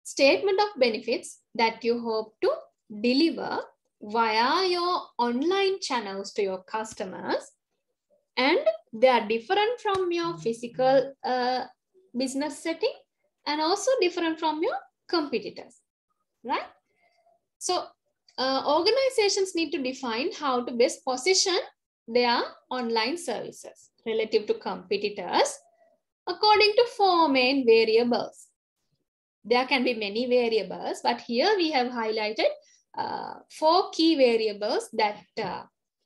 statement of benefits that you hope to deliver via your online channels to your customers, and they are different from your physical business setting and also different from your competitors, right? So organizations need to define how to best position their online services relative to competitors according to 4 main variables. There can be many variables, but here we have highlighted 4 key variables that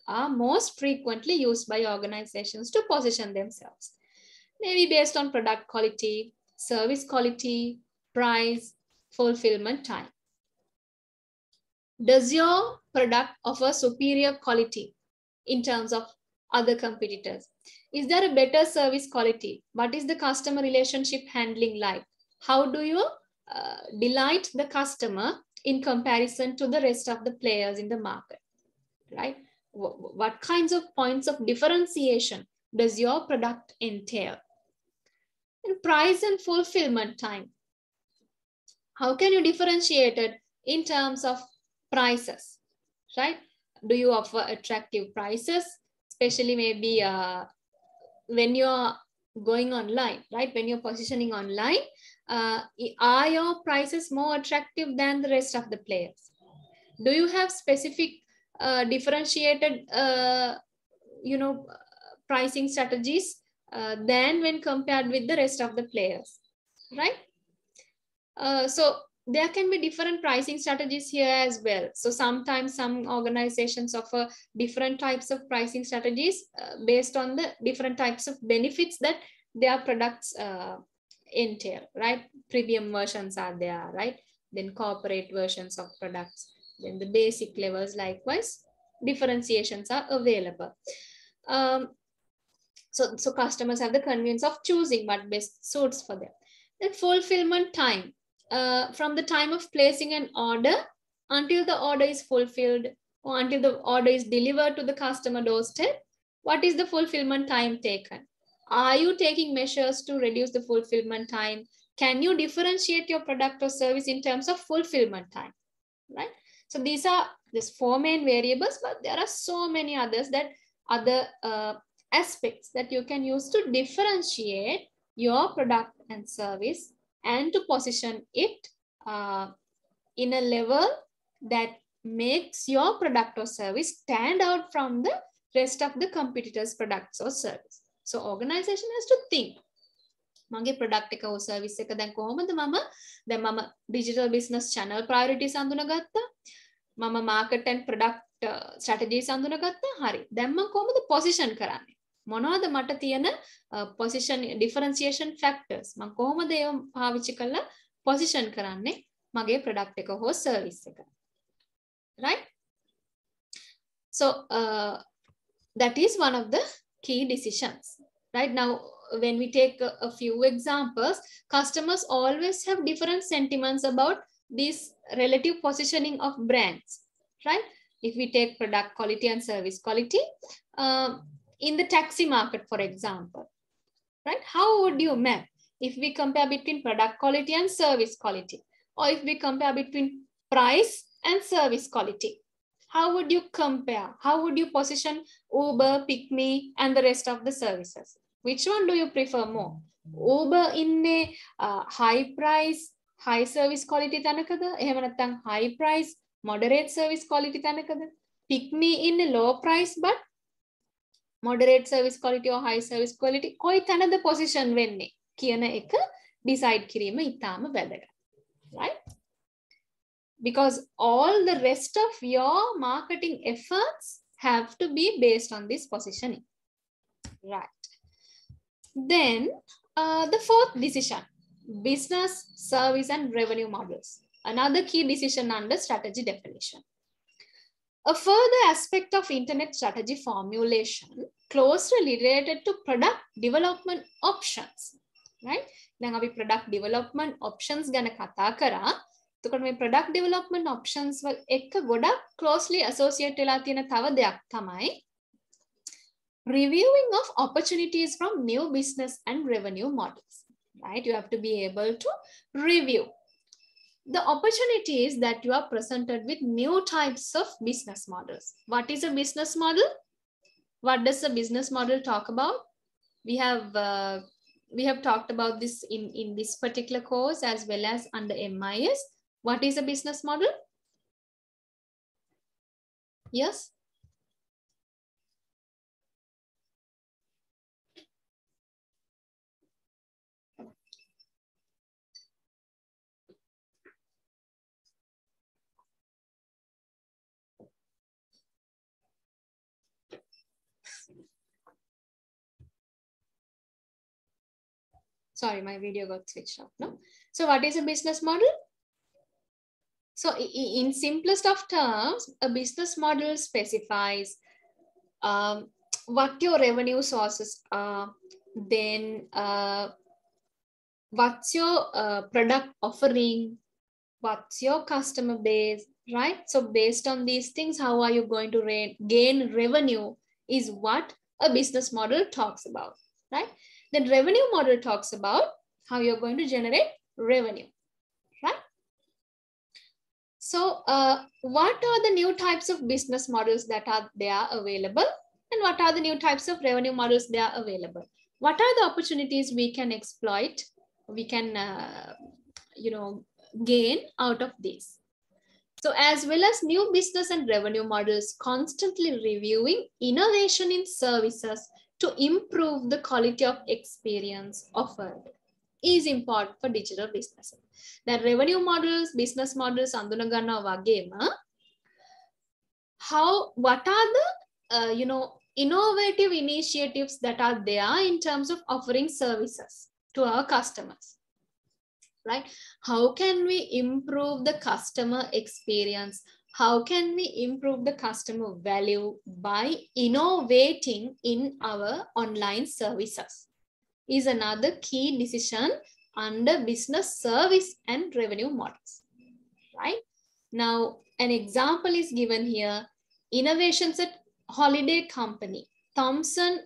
are most frequently used by organizations to position themselves. Maybe based on product quality, service quality, price, fulfillment time. Does your product offer superior quality in terms of other competitors? Is there a better service quality? What is the customer relationship handling like? How do you delight the customer in comparison to the rest of the players in the market, right? What kinds of points of differentiation does your product entail? And price and fulfillment time. How can you differentiate it in terms of prices, right? Do you offer attractive prices, especially maybe when you're going online, right? When you're positioning online, are your prices more attractive than the rest of the players? Do you have specific differentiated, pricing strategies than when compared with the rest of the players, right? So there can be different pricing strategies here as well. So sometimes some organizations offer different types of pricing strategies based on the different types of benefits that their products entail, right? Premium versions are there, right? Then corporate versions of products. Then the basic levels, likewise, differentiations are available. So customers have the convenience of choosing what best suits for them. The fulfillment time. From the time of placing an order until the order is fulfilled or until the order is delivered to the customer doorstep, what is the fulfillment time taken? Are you taking measures to reduce the fulfillment time? Can you differentiate your product or service in terms of fulfillment time, right? So these are just 4 main variables, but there are so many others, that other aspects that you can use to differentiate your product and service and to position it in a level that makes your product or service stand out from the rest of the competitors' products or service. So organization has to think, මගේ product එක or service එක දැන් කොහොමද මම digital business channel priorities අඳුනගත්තා, මම market and product strategies අඳුනගත්තා, හරි. දැන් මම කොහොමද position කරන්නේ? මොනවද මට තියෙන position differentiation factors? මම කොහොමද ඒව පාවිච්චි කරලා position කරන්නේ මගේ product එක හෝ service එක? Right? So that is one of the key decisions. Right now, when we take a few examples, customers always have different sentiments about this relative positioning of brands, right? If we take product quality and service quality, in the taxi market, for example, right? How would you map if we compare between product quality and service quality, or if we compare between price and service quality? How would you compare? How would you position Uber, Pick Me, and the rest of the services? Which one do you prefer more? Uber in a high price, high service quality tanakada? එහෙම නැත්නම් high price, moderate service quality tanakada? Pick Me in a low price but moderate service quality or high service quality? කොයි තැනද position වෙන්නේ කියන එක decide කිරීම ඉතාම වැදගත්. Right? Because all the rest of your marketing efforts have to be based on this positioning. Right. Then the 4th decision, business, service, and revenue models. Another key decision under strategy definition. A further aspect of internet strategy formulation closely related to product development options. Right? දැන් අපි product development options ගැන කතා කරා. එතකොට මේ product development options වල එක ගොඩක් closely associate වෙලා තියෙන තව දෙයක් තමයි reviewing of opportunities from new business and revenue models. Right? You have to be able to review the opportunities that you are presented with new types of business models. What is a business model? What does a business model talk about? We have talked about this in this particular course as well as under MIS. What is a business model? Yes. Sorry, my video got switched off. No. So what is a business model? So in simplest of terms, a business model specifies what your revenue sources are, then what's your product offering, what's your customer base, right? So based on these things, how are you going to gain revenue is what a business model talks about, right? Then revenue model talks about how you're going to generate revenue, right? So what are the new types of business models that are there available? And what are the new types of revenue models that are available? What are the opportunities we can exploit? We can, gain out of this. So as well as new business and revenue models, constantly reviewing innovation in services to improve the quality of experience offered is important for digital business. That revenue models, business models, andunagana wagema. What are the innovative initiatives that are there in terms of offering services to our customers, right? How can we improve the customer experience? How can we improve the customer value by innovating in our online services is another key decision under business service and revenue models, right? Now, an example is given here. Innovations at holiday company, Thomson,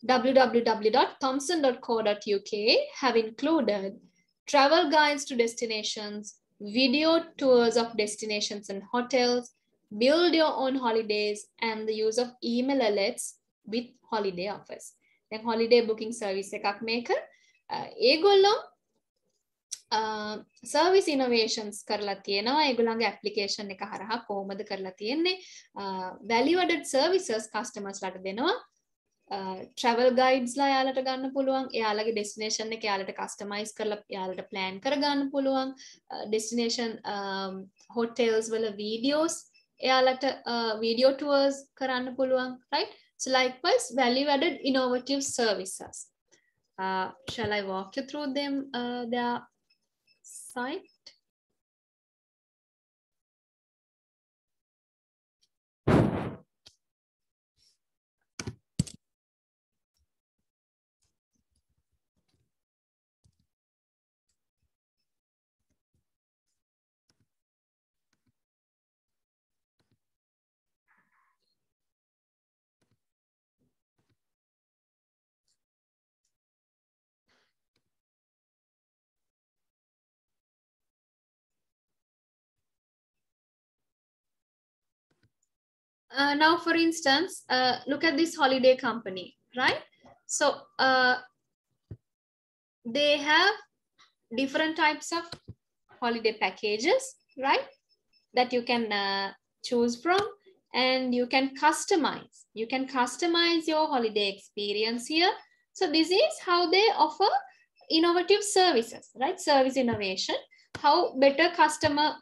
www.thomson.co.uk have included travel guides to destinations, video tours of destinations and hotels, build your own holidays, and the use of email alerts with holiday offers. Then holiday booking service එකක් මේක ඒගොල්ලෝ service innovations කරලා තියෙනවා. ඒගොල්ලන්ගේ application එක හරහා කොහොමද කරලා තියෙන්නේ? Value added services customers ලට දෙනවා. Travel guides ලා යාලට ගන්න පුළුවන්. එයාලගේ destination එක යාලට customize කරලා යාලට plan කර ගන්න පුළුවන්. Destination hotels වල videos එයාලට video tours කරන්න පුළුවන්, right? So likewise, value added innovative services. Shall I walk you through them, their site? Now, for instance, look at this holiday company, right? So they have different types of holiday packages, right? That you can choose from, and you can customize. You can customize your holiday experience here. So this is how they offer innovative services, right? Service innovation, how better customer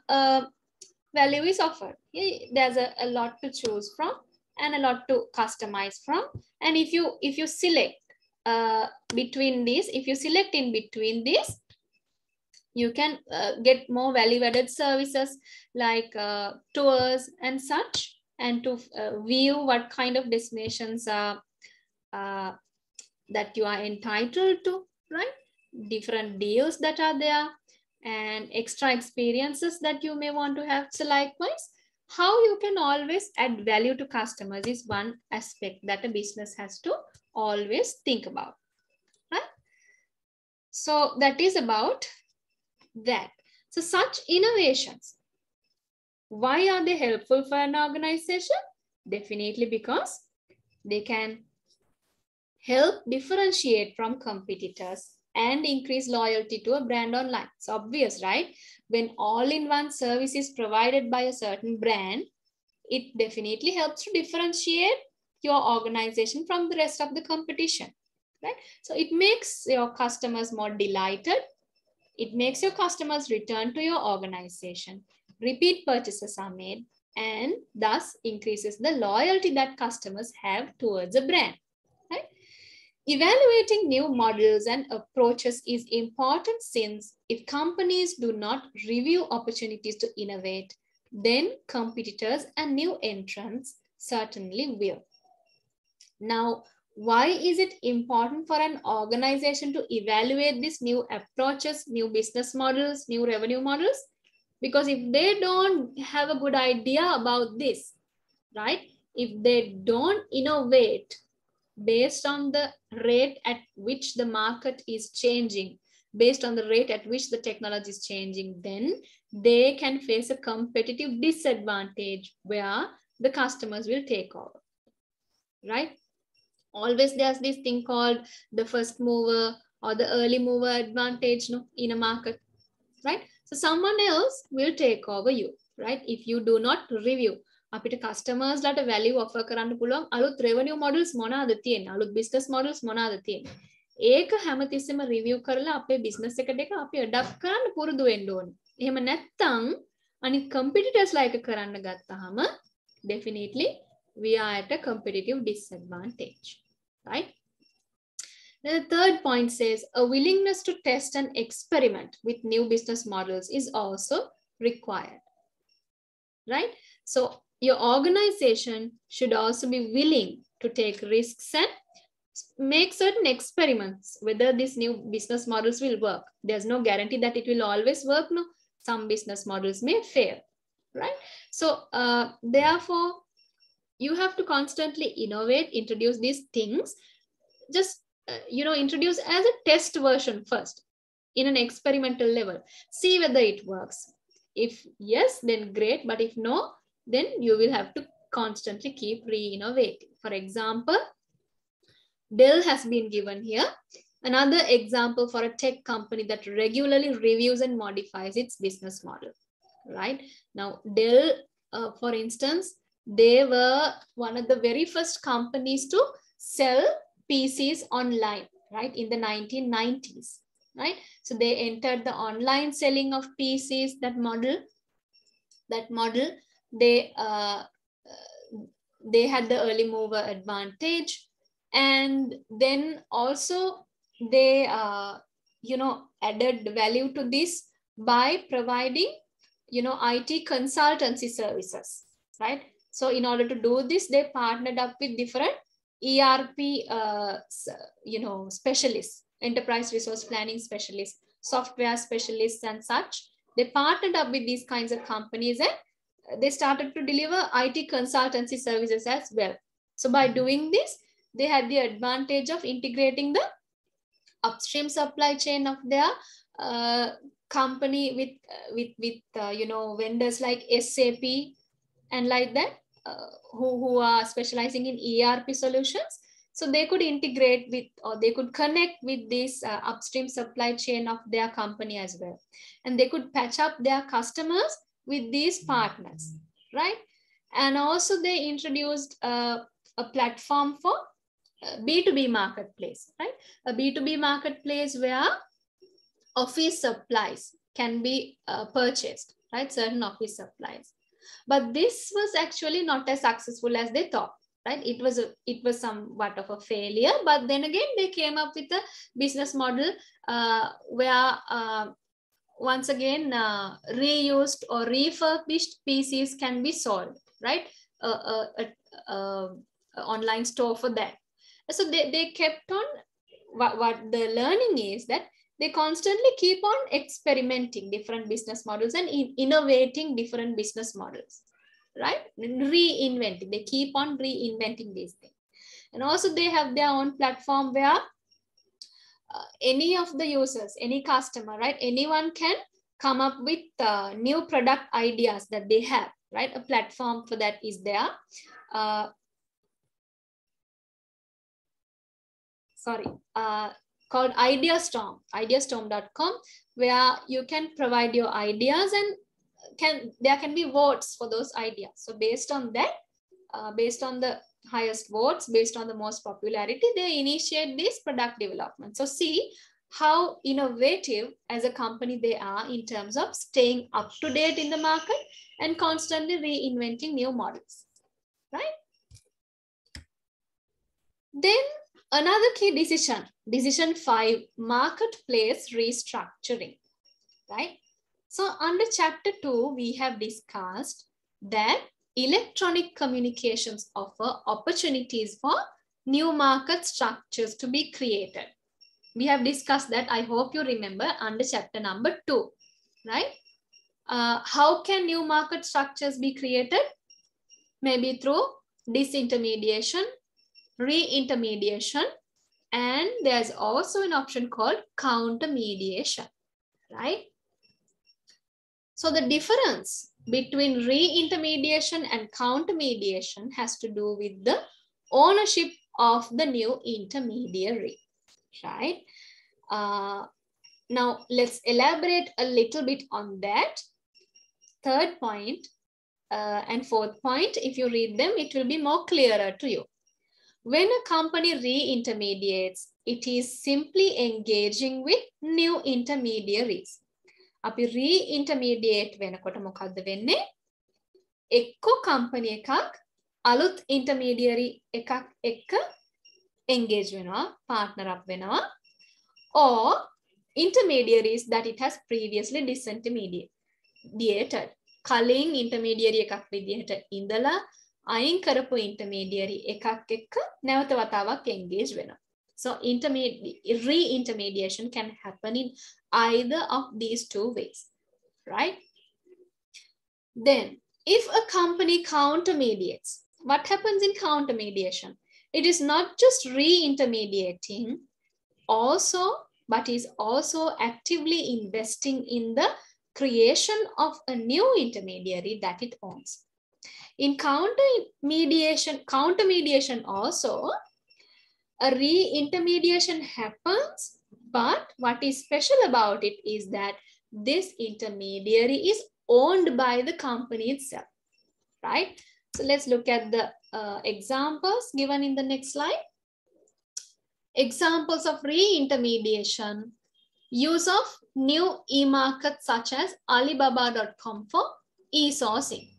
value is offered. There's a lot to choose from and a lot to customize from. And if you select between these, if you select in between these, you can get more value-added services like tours and such, and to view what kind of destinations are that you are entitled to, right? Different deals that are there, and extra experiences that you may want to have. So likewise, how you can always add value to customers is one aspect that a business has to always think about, right? So that is about that. So such innovations, why are they helpful for an organization? Definitely because they can help differentiate from competitors and increase loyalty to a brand online. It's obvious, right? When all-in-one service is provided by a certain brand, it definitely helps to differentiate your organization from the rest of the competition, right? So it makes your customers more delighted. It makes your customers return to your organization. Repeat purchases are made and thus increases the loyalty that customers have towards a brand, right? Evaluating new models and approaches is important, since if companies do not review opportunities to innovate, then competitors and new entrants certainly will. Now, why is it important for an organization to evaluate these new approaches, new business models, new revenue models? Because if they don't have a good idea about this, right? If they don't innovate based on the rate at which the market is changing, based on the rate at which the technology is changing, then they can face a competitive disadvantage where the customers will take over, right? Always there's this thing called the first mover or the early mover advantage, no, in a market, right? So someone else will take over you, right? If you do not review. අපිට customers ලාට value offer කරන්න පුළුවන් අලුත් revenue models මොනවාද තියෙන්නේ, අලුත් business models මොනවාද තියෙන්නේ, ඒක හැමතිස්සෙම review කරලා අපේ business එකට එක අපි adapt කරන්න පුරුදු වෙන්න ඕනේ. එහෙම නැත්නම් අනිත් competitors ලා එක කරන්න ගත්තාම definitely we are at a competitive disadvantage, right? Then the third point says a willingness to test and experiment with new business models is also required, right? So your organization should also be willing to take risks and make certain experiments whether these new business models will work. There's no guarantee that it will always work. No, some business models may fail, right? So therefore, you have to constantly innovate, introduce these things. Just introduce as a test version first in an experimental level. See whether it works. If yes, then great. But if no, then you will have to constantly keep re-innovating. For example, Dell has been given here. Another example for a tech company that regularly reviews and modifies its business model, right? Now, Dell, for instance, they were one of the very first companies to sell PCs online, right? In the 1990s, right? So they entered the online selling of PCs, that model, they had the early mover advantage. And then also they, added value to this by providing, IT consultancy services, right? So in order to do this, they partnered up with different ERP, specialists, enterprise resource planning specialists, software specialists and such. They partnered up with these kinds of companies and they started to deliver IT consultancy services as well. So by doing this, they had the advantage of integrating the upstream supply chain of their company with vendors like SAP and like that, who are specializing in ERP solutions. So they could integrate with, or they could connect with this upstream supply chain of their company as well. And they could patch up their customers with these partners, right? And also they introduced a platform for B2B marketplace, right? A B2B marketplace where office supplies can be purchased, right? Certain office supplies. But this was actually not as successful as they thought, right? It was somewhat of a failure. But then again, they came up with a business model where once again reused or refurbished PCs can be sold, right? Online store for that. So they kept on, what the learning is that they constantly keep on experimenting different business models and innovating different business models, right? Reinventing, they keep on reinventing these things. And also they have their own platform where any of the users, any customer, right? Anyone can come up with new product ideas that they have, right? A platform for that is there. Called Ideastorm, ideastorm.com, where you can provide your ideas and there can be votes for those ideas. So based on that, based on the highest votes, based on the most popularity, they initiate this product development. So see how innovative as a company they are in terms of staying up to date in the market and constantly reinventing new models, right? Then another key decision 5, marketplace restructuring, right? So under chapter 2, we have discussed that electronic communications offer opportunities for new market structures to be created. We have discussed that, I hope you remember, under chapter number 2, right? How can new market structures be created? Maybe through disintermediation, reintermediation, and there's also an option called countermediation, right? So the difference between reintermediation and countermediation has to do with the ownership of the new intermediary, right? Now let's elaborate a little bit on that. Third point and fourth point, if you read them, it will be more clearer to you. When a company reintermediates, it is simply engaging with new intermediaries. අපි reintermediate වෙනකොට මොකද්ද වෙන්නේ? එක්ක company එකක් අලුත් intermediary එකක් එක්ක engage වෙනවා, partner up වෙනවා, or intermediaries that it has previously disintermediated. කලින් intermediary එකක් විදිහට ඉඳලා අයින් කරපු intermediary එකක් එක්ක නැවත වතාවක් engage වෙනවා. So reintermediation can happen in either of these two ways, right? Then, if a company countermediates, what happens in countermediation? It is not just reintermediating, but is also actively investing in the creation of a new intermediary that it owns. In countermediation also, a reintermediation happens, but what is special about it is that this intermediary is owned by the company itself, right? So let's look at the examples given in the next slide. Examples of reintermediation: use of new e-markets such as Alibaba.com for e-sourcing,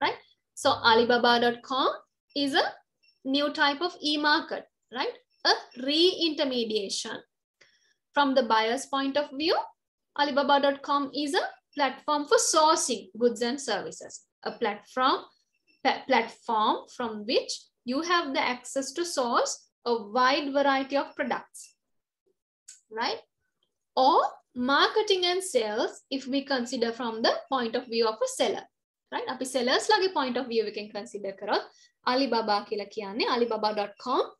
right? So Alibaba.com is a new type of e-market, right? A reintermediation. From the buyer's point of view, Alibaba.com is a platform for sourcing goods and services, a platform from which you have the access to source a wide variety of products, right? Or marketing and sales, if we consider from the point of view of a seller, right? Api sellers lage point of view we can consider karot Alibaba kila kiyanne Alibaba.com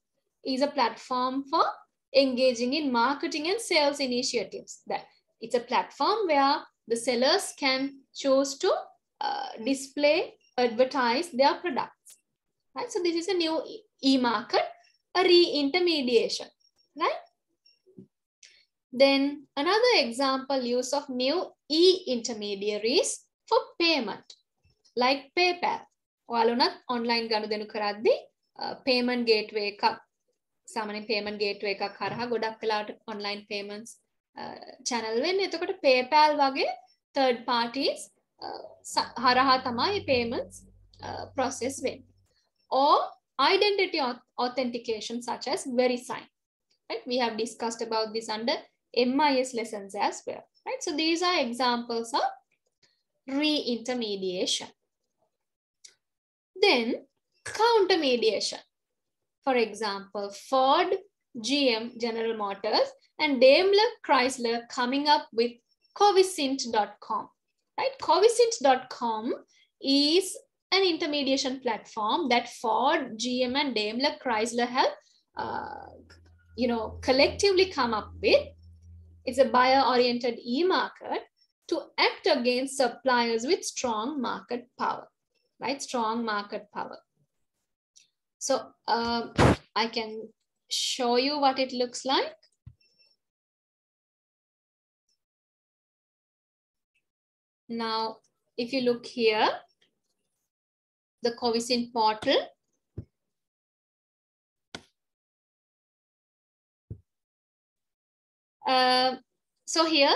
is a platform for engaging in marketing and sales initiatives. That it's a platform where the sellers can choose to display, advertise their products, right? So this is a new e-market, a reintermediation, right? Then another example, use of new e-intermediaries for payment, like PayPal. ඔයාලුණත් online ගනුදෙනු කරද්දී payment gateway එකක්, සාමාන්‍ය payment gateway එකක් හරහා ගොඩක් වෙලාවට online payments channel වෙන්නේ. එතකොට PayPal වගේ third parties හරහා තමයි payments process වෙන්නේ. Or identity authentication such as VeriSign, right? We have discussed about this under MIS lessons as well, right? So these are examples of reintermediation. Then countermediation. For example, Ford, GM, General Motors, and Daimler Chrysler coming up with Covisint.com, right? Covisint.com is an intermediation platform that Ford, GM, and Daimler Chrysler have, collectively come up with. It's a buyer-oriented e-market to act against suppliers with strong market power, right? Strong market power. So I can show you what it looks like. Now, if you look here, the Covisin portal, so here,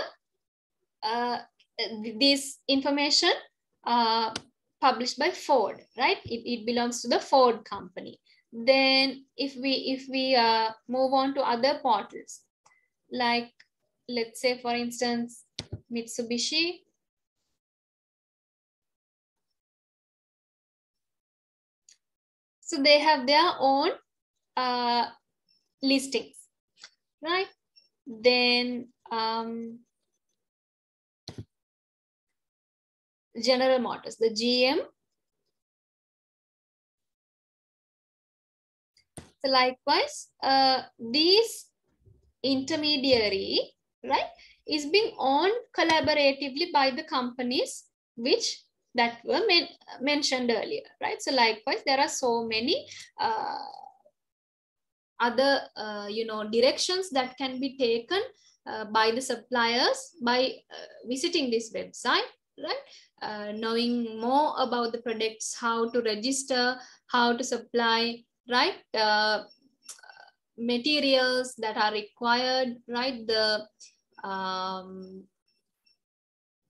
this information published by Ford, right? It belongs to the Ford company. Then if we move on to other portals, like let's say for instance, Mitsubishi. So they have their own listings, right? Then General Motors, the GM. So likewise, these intermediary, right, is being owned collaboratively by the companies which that were mentioned earlier, right? So likewise, there are so many other directions that can be taken by the suppliers by visiting this website, right? Knowing more about the products, how to register, how to supply, right? Materials that are required, right? The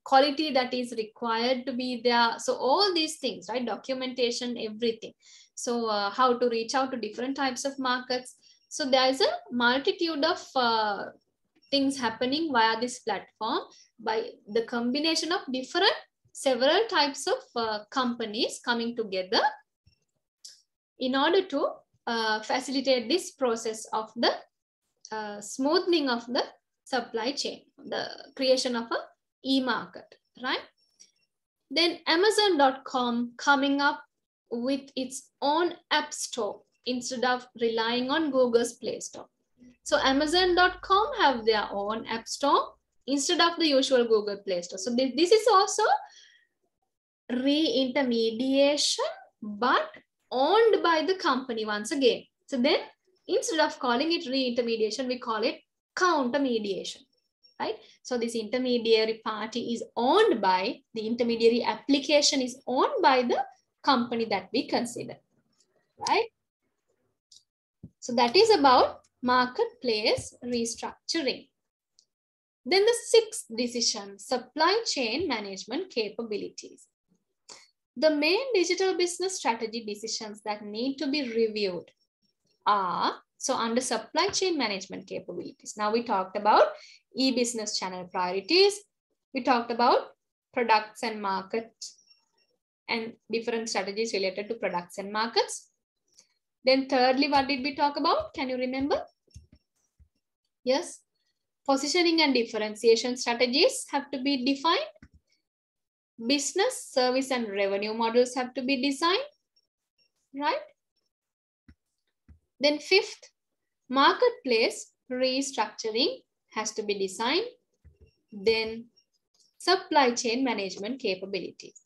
quality that is required to be there. So all these things, right? Documentation, everything. So how to reach out to different types of markets. So there is a multitude of things happening via this platform by the combination of several types of companies coming together in order to facilitate this process of the smoothing of the supply chain, the creation of a e-market, right? Then Amazon.com coming up with its own app store instead of relying on Google's Play Store. So Amazon.com have their own app store instead of the usual Google Play Store. So this is also re-intermediation, but owned by the company once again. So then instead of calling it re-intermediation, we call it counter-mediation, right? So this intermediary party is owned by, the intermediary application is owned by the company that we consider, right? So that is about marketplace restructuring. Then the sixth decision, supply chain management capabilities. The main digital business strategy decisions that need to be reviewed are, so under supply chain management capabilities. Now we talked about e-business channel priorities. We talked about products and markets and different strategies related to products and markets. Then thirdly, what did we talk about? Can you remember? Yes. Positioning and differentiation strategies have to be defined. Business, service, and revenue models have to be designed, right? Then fifth, marketplace restructuring has to be designed. Then supply chain management capabilities.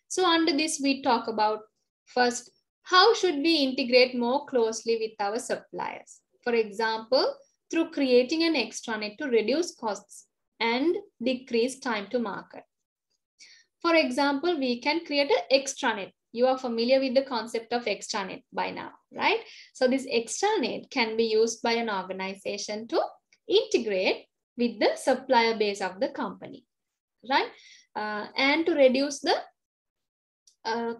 So under this, we talk about first, how should we integrate more closely with our suppliers? For example, through creating an extranet to reduce costs and decrease time to market. For example, we can create an extranet. You are familiar with the concept of extranet by now, right? So this extranet can be used by an organization to integrate with the supplier base of the company, right? And to reduce the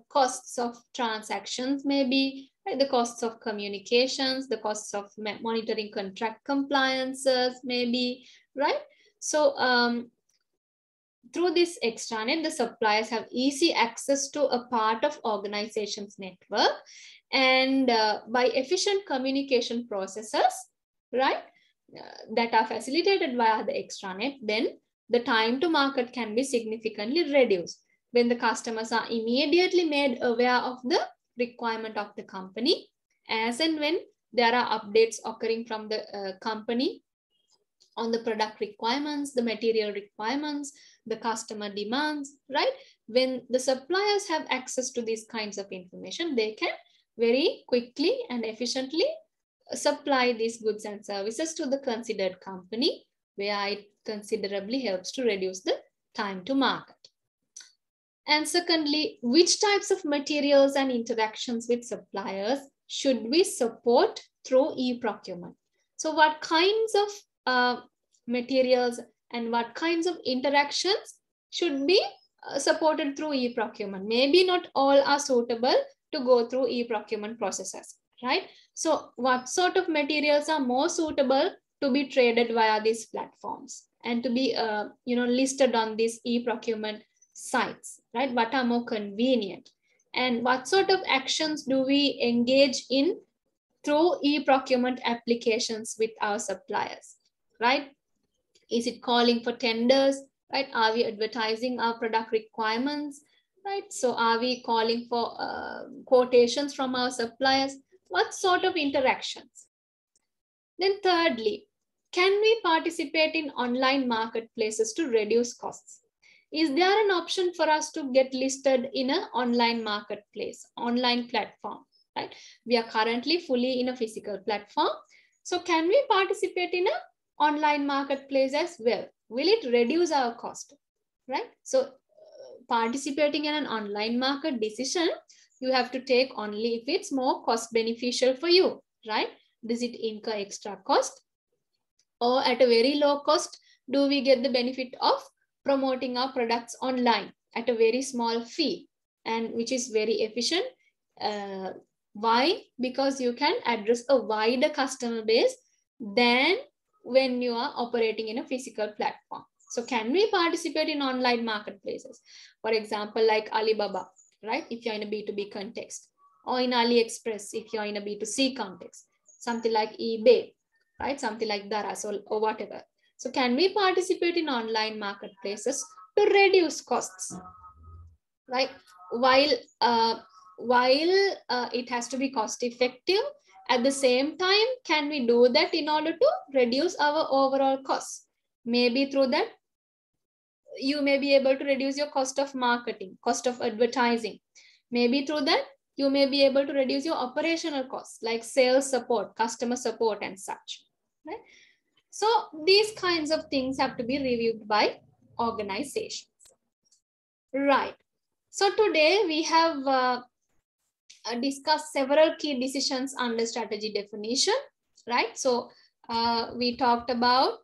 costs of transactions, maybe, right? The costs of communications, the costs of monitoring contract compliances, maybe, right? So through this extranet, the suppliers have easy access to a part of organization's network, and by efficient communication processes, right, that are facilitated via the extranet, then the time to market can be significantly reduced when the customers are immediately made aware of the requirement of the company, as and when there are updates occurring from the company on the product requirements, the material requirements, the customer demands, right? When the suppliers have access to these kinds of information, they can very quickly and efficiently supply these goods and services to the considered company, where it considerably helps to reduce the time to market. And secondly, which types of materials and interactions with suppliers should we support through e-procurement? So what kinds of materials and what kinds of interactions should be supported through e-procurement? Maybe not all are suitable to go through e-procurement processes, right? So what sort of materials are more suitable to be traded via these platforms and to be listed on these e-procurement sites, right? What are more convenient? And what sort of actions do we engage in through e-procurement applications with our suppliers, right? Is it calling for tenders, right? Are we advertising our product requirements, right? So are we calling for quotations from our suppliers? What sort of interactions? Then thirdly, can we participate in online marketplaces to reduce costs? Is there an option for us to get listed in an online marketplace, online platform, right? We are currently fully in a physical platform. So can we participate in an online marketplace as well? Will it reduce our cost, right? So participating in an online market decision, you have to take only if it's more cost beneficial for you, right? Does it incur extra cost? Or at a very low cost, do we get the benefit of promoting our products online at a very small fee, and which is very efficient? Why? Because you can address a wider customer base than when you are operating in a physical platform. So can we participate in online marketplaces? For example, like Alibaba, right? If you're in a B2B context, or in AliExpress, if you're in a B2C context, something like eBay, right? Something like Daras or whatever. So can we participate in online marketplaces to reduce costs, right? While it has to be cost effective, at the same time, can we do that in order to reduce our overall costs? Maybe through that, you may be able to reduce your cost of marketing, cost of advertising. Maybe through that, you may be able to reduce your operational costs like sales support, customer support, and such, right? So these kinds of things have to be reviewed by organizations, right? So today we have discussed several key decisions under strategy definition, right? So we talked about,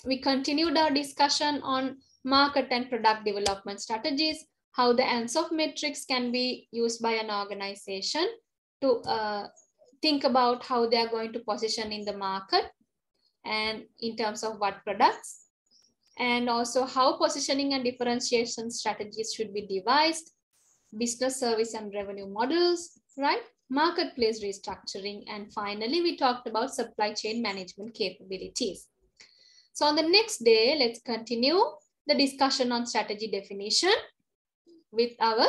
we continued our discussion on market and product development strategies, how the ANSOF metrics can be used by an organization to think about how they are going to position in the market and in terms of what products, and also how positioning and differentiation strategies should be devised, business service and revenue models, right? Marketplace restructuring, and finally, we talked about supply chain management capabilities. So on the next day, let's continue the discussion on strategy definition with our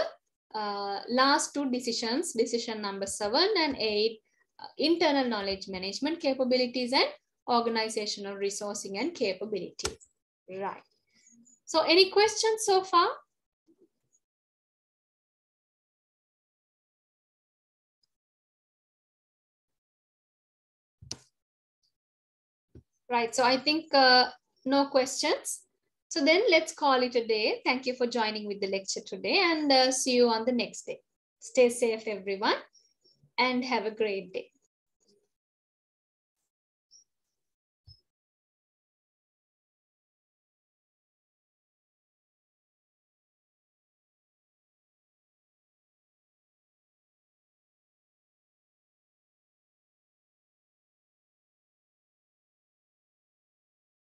last two decisions, decision number 7 and 8, internal knowledge management capabilities and organizational resourcing and capabilities, right? So any questions so far? Right, so I think no questions. So then let's call it a day. Thank you for joining with the lecture today, and see you on the next day. Stay safe, everyone, and have a great day.